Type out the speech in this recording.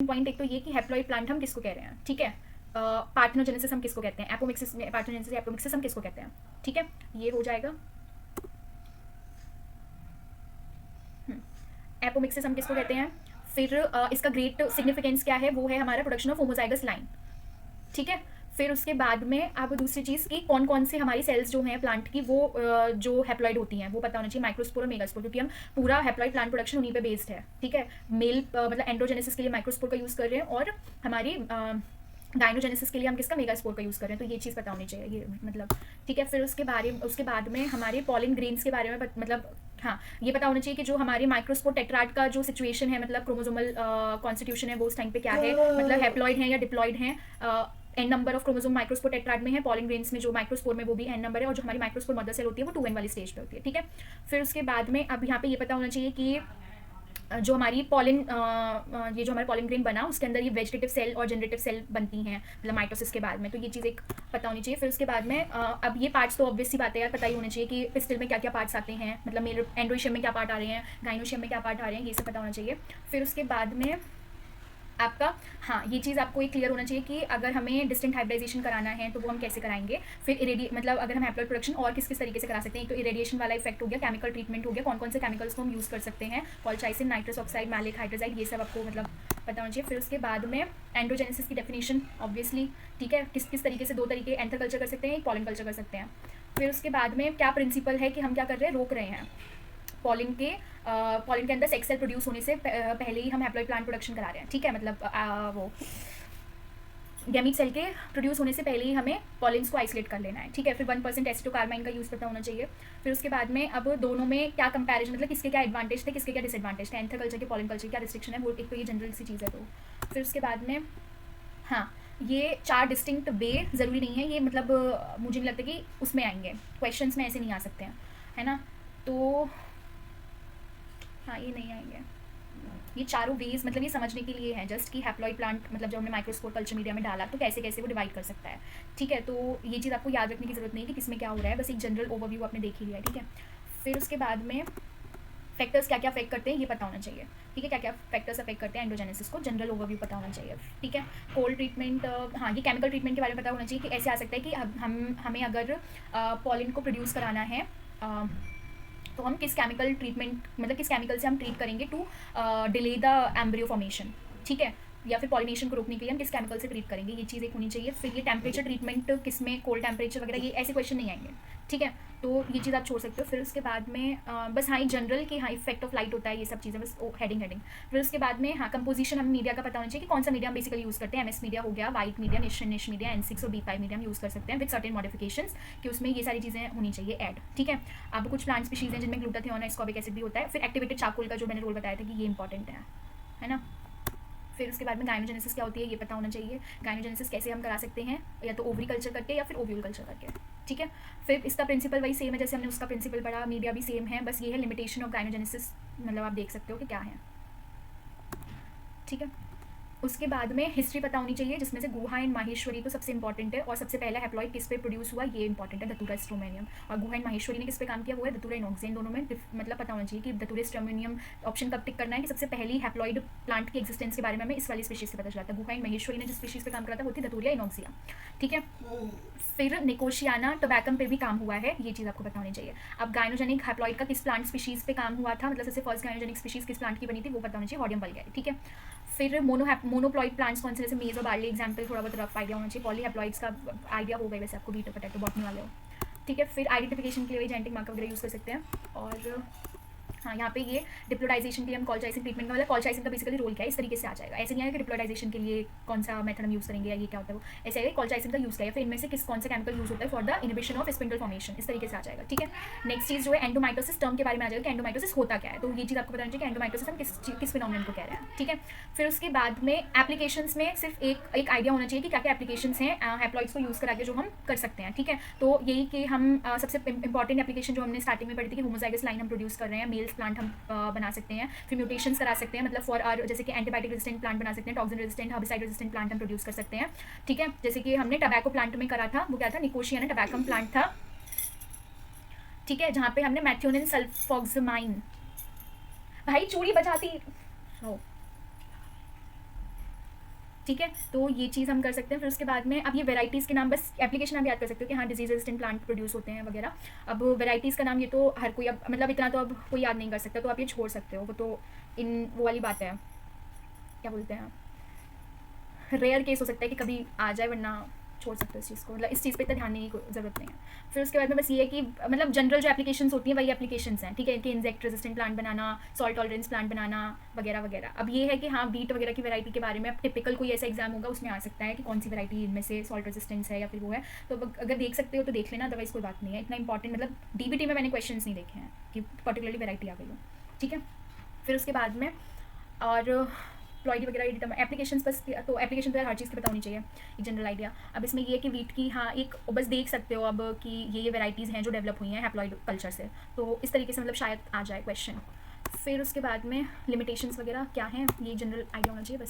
Point एक तो ये कि हैप्लॉइड प्लांट हम किसको कह रहे हैं, ठीक है। पार्थेनोजेनेसिस हम किसको कहते हैं, एपोमिक्सिस में पार्थेनोजेनेसिस एपोमिक्सिस हम किसको कहते हैं, ठीक है, ये हो जाएगा। एपोमिक्सिस हम किसको कहते हैं। फिर इसका ग्रेट सिग्निफिकेंस क्या है, वो है हमारा प्रोडक्शन ऑफ होमोजाइगस लाइन, ठीक है। फिर उसके बाद में अब दूसरी चीज़ कि कौन कौन से हमारी सेल्स जो हैं प्लांट की वो जो हैप्लॉइड होती हैं वो पता होना चाहिए, माइक्रोस्पोर और मेगास्पोर, क्योंकि हम पूरा हैप्लॉइड प्लांट प्रोडक्शन उन्हीं पे बेस्ड है, ठीक है। मेल मतलब एंड्रोजेनेसिस के लिए माइक्रोस्पोर का यूज़ कर रहे हैं और हमारी गाइनोजेनेसिस के लिए हम किसका मेगास्पोर का यूज़ कर रहे हैं, तो ये चीज़ पता होनी चाहिए, ये मतलब ठीक है। फिर उसके बाद में हमारे पॉलिन ग्रेन्स के बारे में मतलब हाँ ये पता होना चाहिए कि जो हमारे माइक्रोस्पोर टेट्राड का जो सिचुएशन है, मतलब क्रोमोसोमल कॉन्स्टिट्यूशन है वो उस टाइम पे क्या है, मतलब हैप्लॉइड है या डिप्लॉइड है। N number of chromosome microspore tetrad में है, पॉलिन ग्रेन्स में जो माइक्रोस्पोर में वो भी एन नंबर है, और जो हमारी माइक्रोस्पोर मदर सेल होती है वो 2n वाली स्टेज पे होती है, ठीक है। फिर उसके बाद में अब यहाँ पे ये पता होना चाहिए कि जो हमारी पॉलिन ये जो हमारा पॉलिन ग्रेन बना उसके अंदर ये वेजिटेटिव सेल और जनरेटिव सेल बनती हैं, मतलब माइटोसिस के बाद में, तो ये चीज़ एक पता होनी चाहिए। फिर उसके बाद में अब ये पार्ट्स तो ऑब्वियस सी बात है यार, पता ही होना चाहिए कि पिस्टल में क्या क्या पार्ट्स आते हैं, मतलब मेल एंड्रोशियम में क्या पार्ट आ रहे हैं, गाइनोशियम में क्या पार्ट आ रहे हैं, ये सब पता होना चाहिए। फिर उसके बाद में आपका हाँ ये चीज़ आपको एक क्लियर होना चाहिए कि अगर हमें डिस्टिंक्ट हाइब्रिडाइजेशन कराना है तो वो हम कैसे कराएंगे। फिर मतलब अगर हम हैप्लॉइड प्रोडक्शन और किस किस तरीके से करा सकते हैं, तो इरेडिएशन वाला इफेक्ट हो गया, केमिकल ट्रीटमेंट हो गया, कौन कौन से केमिकल्स को हम यूज़ कर सकते हैं, कॉलचाइसिन, नाइट्रस ऑक्साइड, मैलिक हाइड्रोजाइड, ये सब आपको मतलब पता होना चाहिए। फिर उसके बाद में एंड्रोजेनेसिस की डेफिनेशन ऑब्वियसली, ठीक है, किस किस तरीके से दो तरीके एंथर कल्चर कर सकते हैं, एक पॉलिन कल्चर कर सकते हैं। फिर उसके बाद में क्या प्रिंसिपल है कि हम क्या कर रहे हैं, रोक रहे हैं पॉलिन के अंदर सेक्स सेल प्रोड्यूस होने से पहले ही हम हैप्लॉइड प्लांट प्रोडक्शन करा रहे हैं, ठीक है, मतलब वो गैमीट सेल के प्रोड्यूस होने से पहले ही हमें पॉलिन्स को आइसोलेट कर लेना है, ठीक है। फिर 1% एसिटोकार्बाइन का यूज़ पता होना चाहिए। फिर उसके बाद में अब दोनों में क्या कंपैरिजन, मतलब किसके क्या एडवांटेज थे, किसके क्या डिसएडवांटेज थे, एंथर कल्चर के पॉलिन कल्चर क्या रिस्ट्रिक्शन है, वो एक तो ये जनरल सी चीज़ है। तो फिर उसके बाद में हाँ ये 4 डिस्टिंक्ट वे ज़रूरी नहीं है, ये मतलब मुझे नहीं लगता कि उसमें आएंगे क्वेश्चंस में, ऐसे नहीं आ सकते हैं, है ना। तो हाँ ये नहीं आएंगे, ये चारों वेज मतलब ये समझने के लिए हैं जस्ट कि हैप्लॉइड प्लांट मतलब जब हमने माइक्रोस्कोप कल्चर मीडिया में डाला तो कैसे कैसे वो डिवाइड कर सकता है, ठीक है। तो ये चीज़ आपको याद रखने की जरूरत नहीं है कि किसमें क्या हो रहा है, बस एक जनरल ओवरव्यू आपने देख ही लिया है, ठीक है। फिर उसके बाद में फैक्टर्स क्या क्या अफेक्ट करते हैं ये पता होना चाहिए, ठीक है, क्या क्या फैक्टर्स अफेक्ट करते हैं एंड्रोजेनेसिस को, जनरल ओवरव्यू पता होना चाहिए, ठीक है। कोल्ड ट्रीटमेंट, हाँ ये केमिकल ट्रीटमेंट के बारे में पता होना चाहिए कि ऐसे आ सकता है कि हमें अगर पॉलिन को प्रोड्यूस कराना है तो हम किस केमिकल ट्रीटमेंट मतलब किस केमिकल से हम ट्रीट करेंगे to delay the embryo formation, ठीक है, या फिर पॉलिनेशन को रोकने के लिए हम किस केमिकल से ट्रीट करेंगे, ये चीज़ एक होनी चाहिए। फिर ये टेम्परेचर ट्रीटमेंट किस में, कोल्ड टेम्परेचर वगैरह, ये ऐसे क्वेश्चन नहीं आएंगे, ठीक है, तो ये चीज़ आप छोड़ सकते हो। फिर उसके बाद में बस हाँ एक जनरल कि हाँ इफेक्ट ऑफ लाइट होता है, ये सब चीज़ें बस हेडिंग। फिर उसके बाद में हाँ कंपोजिशन हमें मीडिया का पता होना चाहिए कि कौन सा मीडिया हम बेसिकली यूज़ करते हैं, MS मीडिया हो गया, वाइट मीडिया, निश मीडिया, N6 और B5 मीडिया हम यूज़ कर सकते हैं विद सर्टेन मॉडिफिकेशंस कि उसमें ये सारी चीज़ें होनी चाहिए ऐड, ठीक है। अब कुछ प्लांट स्पीशीज़ हैं जिनमें ग्लूटाथियोन एस्कॉर्बिक एसिड भी होता है। फिर एक्टिवेटेड चारकोल का जो मैंने रोल बताया था कि ये इंपॉर्टेंट है ना। फिर उसके बाद में गाइनोजेनेसिस क्या होती है ये पता होना चाहिए, गाइनोजेनेसिस कैसे हम करा सकते हैं, या तो ओवरी कल्चर करके या फिर ओव्यूल कल्चर करके, ठीक है। फिर इसका प्रिंसिपल वही सेम है जैसे हमने उसका प्रिंसिपल पढ़ा, मीडिया भी सेम है, बस ये है लिमिटेशन ऑफ गाइनोजेनेसिस, मतलब आप देख सकते हो कि क्या है, ठीक है। उसके बाद में हिस्ट्री पता होनी चाहिए जिसमें से गुहा एंड माहेश्वरी तो सबसे इंपॉर्टेंट है, और सबसे पहला हैप्लॉइड किस पे प्रोड्यूस हुआ ये इंपॉर्टेंट है, धतूरा स्ट्रोमेनियम, और गुहा एंड माहेश्वरी ने किस पे काम किया वो है धतूरा इनोक्सिन, दोनों में मतलब पता होना चाहिए कि धतूरा स्ट्रोमेनियम ऑप्शन कब टिक करना है कि सबसे पहली हैप्लॉइड प्लांट की एक्जिस्टेंस के बारे में हमें इस वाली स्पीशीज से पता चला था। गुहा एंड माहेश्वरी ने जिस स्पीशीज पे काम करा था वो थी धतूरिया इनोक्सिया, ठीक है। फिर निकोशियाना टोबैकम पे भी काम हुआ है, ये चीज़ आपको पता होनी चाहिए। अब गाइनोजेनिक हैप्लॉइड का किस प्लांट स्पीशीज पे काम हुआ था, मतलब सबसे फर्स्ट गाइनोजेनिक स्पीशीज किस प्लांट की बनी थी वो पता होना चाहिए, हॉडियम वल्गैरिस, ठीक है। फिर मोनोप्लॉइड प्लांट्स कौन से, जैसे मेज और बार्ली एग्जाम्पल, थोड़ा बहुत रफ आइडिया होना चाहिए। पॉलीहैप्लॉइड्स का आइडिया हो गया वैसे आपको, बीटा पोटैटो बॉटनी वाले हो, ठीक है। फिर आइडेंटिफिकेशन के लिए जेनेटिक मार्कर वगैरह यूज़ कर सकते हैं। और हाँ यहाँ पे ये डिप्लोडाइजेशन के लिए हम कॉलचाइसिन ट्रीटमेंट का मतलब कॉलचाइसिन का बेसिकली रोल क्या है इस तरीके से आ जाएगा, ऐसे नहीं आएगा कि डिप्लोडाइजेशन के लिए कौन सा मेथड हम यूज़ करेंगे या ये क्या होता है, वो ऐसे आएगा कॉलचाइसिन का यूज़ किया है, फिर इनमें से कौन सा केमिकल यूज़ होता है for the inhibition of spindle formation, इस तरीके से आ जाएगा, ठीक है। नेक्स्ट चीज़ जो है एंडोमाइटोसिस टर्म के बारे में आ जाएगा कि एंडोमाइटोसिस होता क्या है, तो ये चीज़ आपको बताना चाहिए कि एंडोमाइटोसिस हम किस फिनोमेनन को कह रहे हैं, ठीक है। फिर उसके बाद में एप्लीकेशंस में सिर्फ एक आइडिया होना चाहिए कि क्या क्या एप्लीकेशंस हैं हैप्लॉइड्स को यूज़ करा के जो हम कर सकते हैं, ठीक है। तो यही कि हम सबसे इंपॉर्टेंट एप्लीकेशन जो हमने स्टार्टिंग में पढ़ी थी कि होमोजाइगस लाइन हम प्रोड्यूस कर रहे हैं, मेल्स प्लांट हम बना सकते हैं, फिर म्यूटेशंस करा सकते हैं, मतलब फॉर आर जैसे कि एंटीबायोटिक रेजिस्टेंट प्लांट बना सकते हैं, toxin resistant, herbicide resistant plant हम प्रोड्यूस कर सकते हैं, ठीक है। जैसे कि हमने टबैको प्लांट में करा था, वो क्या था, निकोशियाना टबैकम प्लांट था, ठीक है, जहाँ पे हमने मैथ्योनिन सल्फोक्सामाइन, भाई चूड़ी बजाती हो, ठीक है, तो ये चीज़ हम कर सकते हैं। फिर उसके बाद में अब ये वेराइटीज़ के नाम, बस एप्लीकेशन आप याद कर सकते हो कि हाँ डिजीज रेजिस्टेंट प्लांट प्रोड्यूस होते हैं वगैरह। अब वेराइटीज़ का नाम ये तो हर कोई अब मतलब इतना तो अब कोई याद नहीं कर सकता, तो आप ये छोड़ सकते हो, वो तो इन वो वाली बात है, क्या बोलते हैं, रेयर केस हो सकता है कि कभी आ जाए, वरना छोड़ सकते हो इस चीज़ को, मतलब इस चीज़ पे इतना ध्यान देने की ज़रूरत नहीं है। फिर उसके बाद में बस ये है कि मतलब जनरल जो एप्लीकेशंस होती हैं वही एप्लीकेशंस हैं, ठीक है, कि इंसेक्ट रेजिस्टेंट प्लांट बनाना, सॉल्ट टॉलरेंस प्लांट बनाना वगैरह वगैरह। अब ये है कि हाँ वीट वगैरह की वैरायटी के बारे में अब टिपिकल कोई ऐसा एग्जाम होगा उसमें आ सकता है कि कौन सी वैरायटी इनमें से सॉल्ट रेजिस्टेंस है या फिर वो है, तो अगर देख सकते हो तो देख लेना, अदरवाइज कोई बात नहीं है इतना इंपॉर्टेंट, मतलब डीबीटी में मैंने क्वेश्चन नहीं देखे हैं कि पर्टिकुलरली वैरायटी आ गई हो, ठीक है। फिर उसके बाद में और प्लॉइडी वगैरह एप्लीकेशन बस, तो एप्लीकेशन तो यार हर चीज़ की पता होनी चाहिए, एक जनरल आइडिया। अब इसमें ये है कि वीट की हाँ एक बस देख सकते हो अब कि ये वेराइटीज़ हैं जो डेवलप हुई हैं हैप्लॉइड कल्चर से, तो इस तरीके से मतलब शायद आ जाए क्वेश्चन। फिर उसके बाद में लिमिटेशंस वगैरह क्या हैं, ये जनरल आइडिया होना चाहिए बस।